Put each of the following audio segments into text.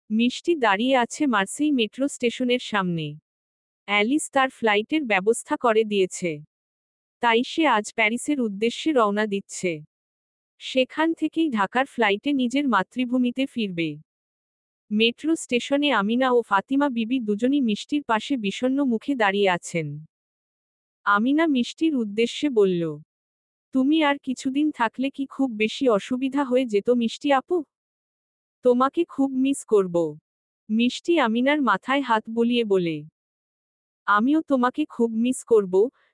মিষ্টি দাঁড়িয়ে আছে মার্সেই মেট্রো স্টেশনের সামনে। অ্যালিস তার ফ্লাইটের ব্যবস্থা করে দিয়েছে। তাই সে আজ প্যারিসের উদ্দেশ্যে রওনা দিচ্ছে। সেখান থেকেই ঢাকার ফ্লাইটে নিজের মাতৃভূমিতে ফিরবে। মেট্রো স্টেশনে আমিনা ও ফাতিমা বিবি দুজনই মিষ্টির পাশে বিষণ্ণ মুখে দাঁড়িয়ে আছেন। আমিনা মিষ্টির উদ্দেশ্যে বলল, তুমি আর কিছুদিন থাকলে কি খুব বেশি অসুবিধা হয়ে যেত মিষ্টি আপু? তোমাকে খুব মিস করব। মিষ্টি আমিনার মাথায় হাত বুলিয়ে বলে, আমিও তোমাকে খুব মিস করব,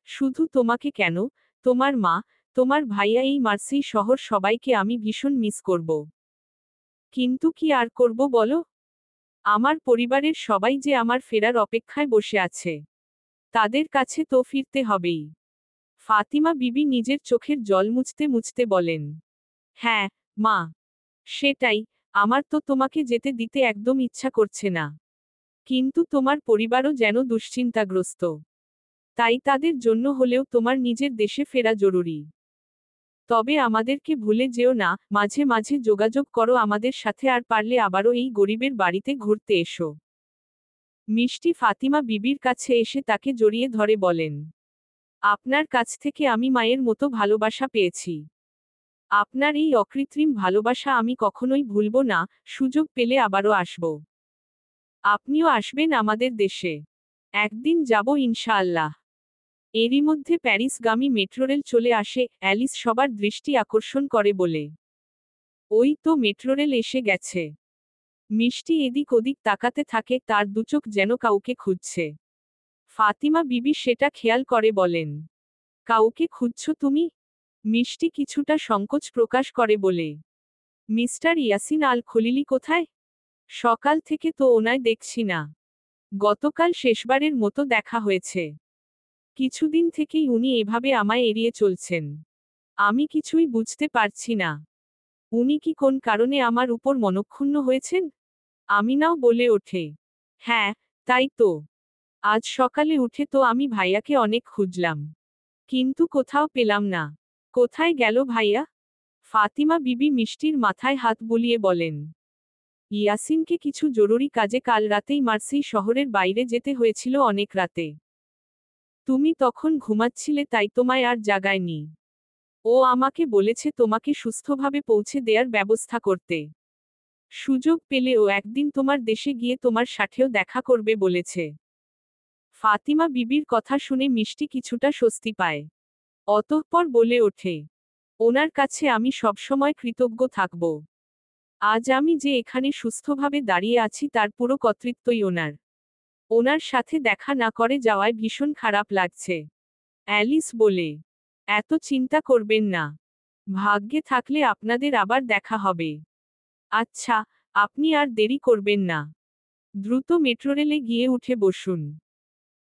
শুধু তোমাকে কেন, তোমার মা, তোমার ভাইয়া, এই মার্সেই শহর সবাইকে আমি ভীষণ মিস করব। কিন্তু কি আর করব বলো? আমার পরিবারের সবাই যে আমার ফেরার অপেক্ষায় বসে আছে। তাদের কাছে তো ফিরতে হবেই। ফাতিমা বিবি নিজের চোখের জল মুছতে মুছতে বলেন, হ্যাঁ, মা। সেটাই, আমার তো তোমাকে যেতে দিতে একদম ইচ্ছা করছে না। কিন্তু তোমার পরিবারও যেন দুশ্চিন্তাগ্রস্ত। তাই তাদের জন্য হলেও তোমার নিজের দেশে ফেরা জরুরি। তবে আমাদেরকে ভুলে যেও না, মাঝে মাঝে যোগাযোগ করো আমাদের সাথে, আর পারলে আবারও এই গরিবের বাড়িতে ঘুরতে এসো। মিষ্টি ফাতিমা বিবির কাছে এসে তাকে জড়িয়ে ধরে বলেন, আপনার কাছ থেকে আমি মায়ের মতো ভালোবাসা পেয়েছি। আপনার এই অকৃত্রিম ভালোবাসা আমি কখনোই ভুলব না, সুযোগ পেলে আবারও আসব। আপনিও আসবেন আমাদের দেশে। একদিন যাব ইনশাআল্লাহ। এরই মধ্যে প্যারিসগামী মেট্রোরেল চলে আসে, অ্যালিস সবার দৃষ্টি আকর্ষণ করে বলে, ওই তো মেট্রোরেল এসে গেছে। মিষ্টি এদিক ওদিক তাকাতে থাকে, তার দুচোখ যেন কাউকে খুঁজছে। ফাতিমা বিবি সেটা খেয়াল করে বলেন, কাউকে খুঁজছো তুমি? মিষ্টি কিছুটা সংকোচ প্রকাশ করে বলে, মিস্টার ইয়াসিন আল খলিলি কোথায়? সকাল থেকে তো ওনায় দেখছি না। গতকাল শেষবারের মতো দেখা হয়েছে। কিছুদিন থেকেই উনি এভাবে আমায় এড়িয়ে চলছেন। আমি কিছুই বুঝতে পারছি না। উনি কি কোন কারণে আমার উপর মনক্ষুণ্ণ হয়েছেন? আমিনাও বলে ওঠে, হ্যাঁ, তাই তো। আজ সকালে উঠে তো আমি ভাইয়াকে অনেক খুঁজলাম। কিন্তু কোথাও পেলাম না। কোথায় গেল ভাইয়া? ফাতিমা বিবি মিষ্টির মাথায় হাত বুলিয়ে বলেন, ইয়াসিনকে কিছু জরুরি কাজে কাল রাতেই মার্সেই শহরের বাইরে যেতে হয়েছিল অনেক রাতে। তুমি তখন ঘুমাচ্ছিলে, তাই তোমায় আর জাগায়নি। ও আমাকে বলেছে তোমাকে সুস্থভাবে পৌঁছে দেয়ার ব্যবস্থা করতে। সুযোগ পেলে ও একদিন তোমার দেশে গিয়ে তোমার সাথেও দেখা করবে বলেছে। ফাতিমা বিবির কথা শুনে মিষ্টি কিছুটা স্বস্তি পায়। অতঃপর বলে ওঠে, ওনার কাছে আমি সবসময় কৃতজ্ঞ থাকব। আজ আমি যে এখানে সুস্থভাবে দাঁড়িয়ে আছি তার পুরো কর্তৃত্বই ওনার। ওনার সাথে দেখা না করে যাওয়ায় ভীষণ খারাপ লাগছে। অ্যালিস বলে, এত চিন্তা করবেন না। ভাগ্যে থাকলে আপনাদের আবার দেখা হবে। আচ্ছা, আপনি আর দেরি করবেন না। দ্রুত মেট্রোরেলে গিয়ে উঠে বসুন।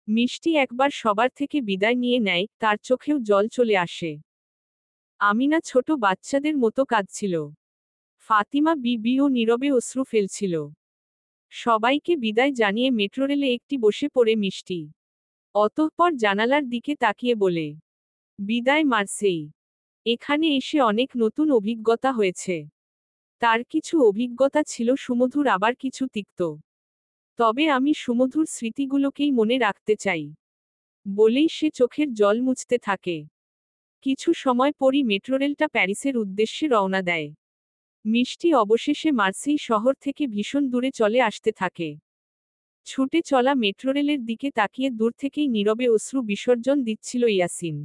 মিষ্টি একবার সবার থেকে বিদায় নিয়ে নেয়, তার চোখেও জল চলে আসে। আমিনা ছোট বাচ্চাদের মতো কাঁদছিল। ফাতিমা বিবিও নীরবে অশ্রু ফেলছিল। সবাইকে বিদায় জানিয়ে মেট্রোরেলে একটি বসে পড়ে মিষ্টি। অতঃপর জানালার দিকে তাকিয়ে বলে, বিদায় মার্সেই। এখানে এসে অনেক নতুন অভিজ্ঞতা হয়েছে। তার কিছু অভিজ্ঞতা ছিল সুমধুর, আবার কিছু তিক্ত। তবে আমি সুমধুর স্মৃতিগুলোকেই মনে রাখতে চাই। বলেই সে চোখের জল মুছতে থাকে। কিছু সময় পরই মেট্রোরেলটা প্যারিসের উদ্দেশ্যে রওনা দেয়। মিষ্টি অবশেষে মার্সেই শহর থেকে ভীষণ দূরে চলে আসতে থাকে। ছুটে চলা মেট্রোরেলের দিকে তাকিয়ে দূর থেকেই নীরবে অশ্রু বিসর্জন দিচ্ছিল ইয়াসিন।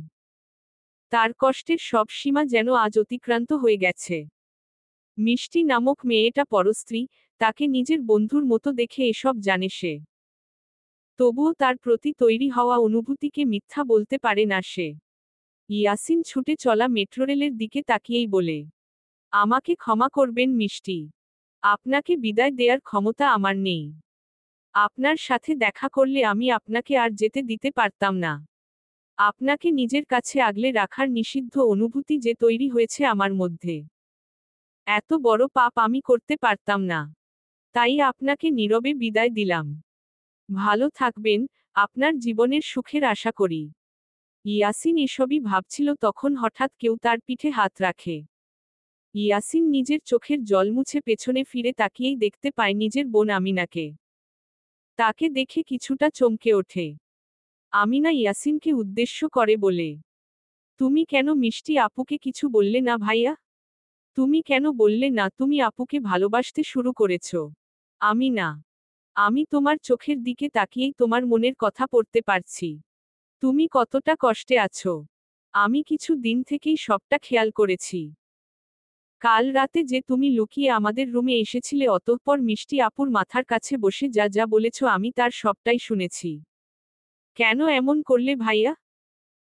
তার কষ্টের সব সীমা যেন আজ অতিক্রান্ত হয়ে গেছে। মিষ্টি নামক মেয়েটা পরস্ত্রী, তাকে নিজের বন্ধুর মতো দেখে এসব জানে সে। তবুও তার প্রতি তৈরি হওয়া অনুভূতিকে মিথ্যা বলতে পারে না সে। ইয়াসিন ছুটে চলা মেট্রোরেলের দিকে তাকিয়েই বলে, আমাকে ক্ষমা করবেন মিষ্টি। আপনাকে বিদায় দেয়ার ক্ষমতা আমার নেই। আপনার সাথে দেখা করলে আমি আপনাকে আর যেতে দিতে পারতাম না। আপনাকে নিজের কাছে আগলে রাখার নিষিদ্ধ অনুভূতি যে তৈরি হয়েছে আমার মধ্যে। এত বড় পাপ আমি করতে পারতাম না। তাই আপনাকে নীরবে বিদায় দিলাম। ভালো থাকবেন, আপনার জীবনের সুখের আশা করি। ইয়াসিন এসবই ভাবছিল, তখন হঠাৎ কেউ তার পিঠে হাত রাখে। ইয়াসিন নিজের চোখের জল মুছে পেছনে ফিরে তাকিয়েই দেখতে পায় নিজের বোন আমিনাকে। তাকে দেখে কিছুটা চমকে ওঠে। আমিনা ইয়াসিনকে উদ্দেশ্য করে বলে, তুমি কেন মিষ্টি আপুকে কিছু বললে না ভাইয়া? তুমি কেন বললে না তুমি আপুকে ভালোবাসতে শুরু করেছ? আমিনা, আমি তোমার চোখের দিকে তাকিয়েই তোমার মনের কথা পড়তে পারছি। তুমি কতটা কষ্টে আছো। আমি কিছু দিন থেকেই সবটা খেয়াল করেছি। কাল রাতে যে তুমি লুকিয়ে আমাদের রুমে এসেছিলে, অতঃপর মিষ্টি আপুর মাথার কাছে বসে যা যা বলেছ আমি তার সবটাই শুনেছি। কেন এমন করলে ভাইয়া?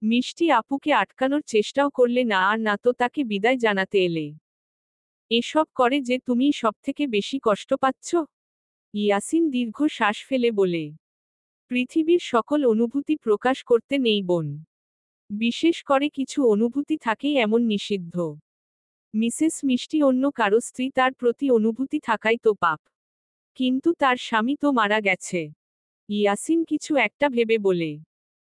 মিষ্টি আপুকে আটকানোর চেষ্টাও করলে না, আর না তো তাকে বিদায় জানাতে এলে। এসব করে যে তুমি সবথেকে বেশি কষ্ট পাচ্ছ? ইয়াসিন দীর্ঘ শ্বাস ফেলে বলে, পৃথিবীর সকল অনুভূতি প্রকাশ করতে নেই বোন। বিশেষ করে কিছু অনুভূতি থাকেই এমন নিষিদ্ধ। মিসেস মিষ্টি অন্য কারো স্ত্রী, তার প্রতি অনুভূতি থাকাই তো পাপ। কিন্তু তার স্বামী তো মারা গেছে। ইয়াসিন কিছু একটা ভেবে বলে,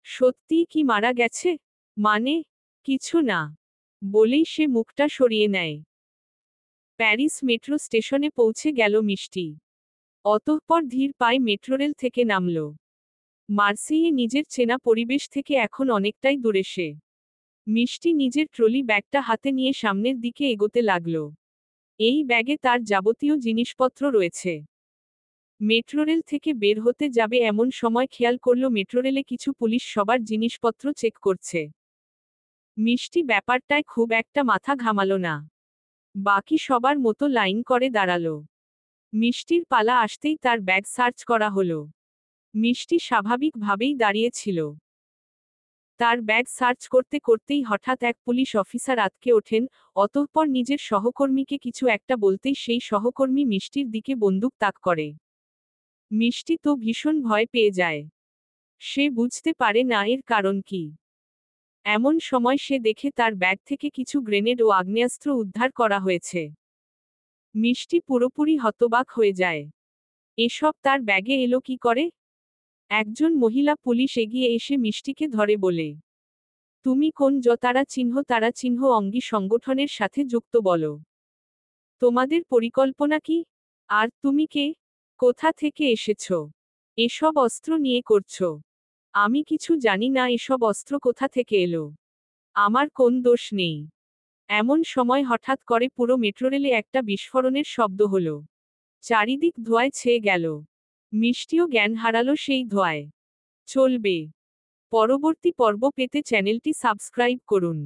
সত্যিই কি মারা গেছে? মানে, কিছু না বলেই সে মুখটা সরিয়ে নেয়। প্যারিস মেট্রো স্টেশনে পৌঁছে গেল মিষ্টি। অতঃপর ধীর পায়ে মেট্রোরেল থেকে নামল। মার্সেইয়ে নিজের চেনা পরিবেশ থেকে এখন অনেকটাই দূরে সে। মিষ্টি নিজের ট্রলি ব্যাগটা হাতে নিয়ে সামনের দিকে এগোতে লাগল। এই ব্যাগে তার যাবতীয় জিনিসপত্র রয়েছে। মেট্রোরেল থেকে বের হতে যাবে এমন সময় খেয়াল করল মেট্রোরেলে কিছু পুলিশ সবার জিনিসপত্র চেক করছে। মিষ্টি ব্যাপারটায় খুব একটা মাথা ঘামালো না। বাকি সবার মতো লাইন করে দাঁড়ালো। মিষ্টির পালা আসতেই তার ব্যাগ সার্চ করা হলো। মিষ্টি স্বাভাবিকভাবেই দাঁড়িয়েছিল। তার ব্যাগ সার্চ করতে করতেই হঠাৎ এক পুলিশ অফিসার আঁতকে ওঠেন, অতঃপর নিজের সহকর্মীকে কিছু একটা বলতেই সেই সহকর্মী মিষ্টির দিকে বন্দুক তাক করে। মিষ্টি তো ভীষণ ভয় পেয়ে যায়। সে বুঝতে পারে না এর কারণ কি। এমন সময় সে দেখে তার ব্যাগ থেকে কিছু গ্রেনেড ও আগ্নেয়াস্ত্র উদ্ধার করা হয়েছে। মিষ্টি পুরোপুরি হতবাক হয়ে যায়। এসব তার ব্যাগে এলো কি করে? একজন মহিলা পুলিশ এগিয়ে এসে মিষ্টিকে ধরে বলে, তুমি কোন তারা চিহ্ন অঙ্গী সংগঠনের সাথে যুক্ত বলো। তোমাদের পরিকল্পনা কি? আর তুমি কে? কোথা থেকে এসেছ? এসব অস্ত্র নিয়ে করছো? আমি কিছু জানি না এসব অস্ত্র কোথা থেকে এলো। আমার কোন দোষ নেই। এমন সময় হঠাৎ করে পুরো মেট্রোরেলে একটা বিস্ফোরণের শব্দ হলো। চারিদিক ধোঁয়ায় ছেয়ে গেল। মিষ্টিও জ্ঞান হারালো সেই ধোঁয়ায়। চলবে পরবর্তী পর্ব পেতে চ্যানেলটি সাবস্ক্রাইব করুন।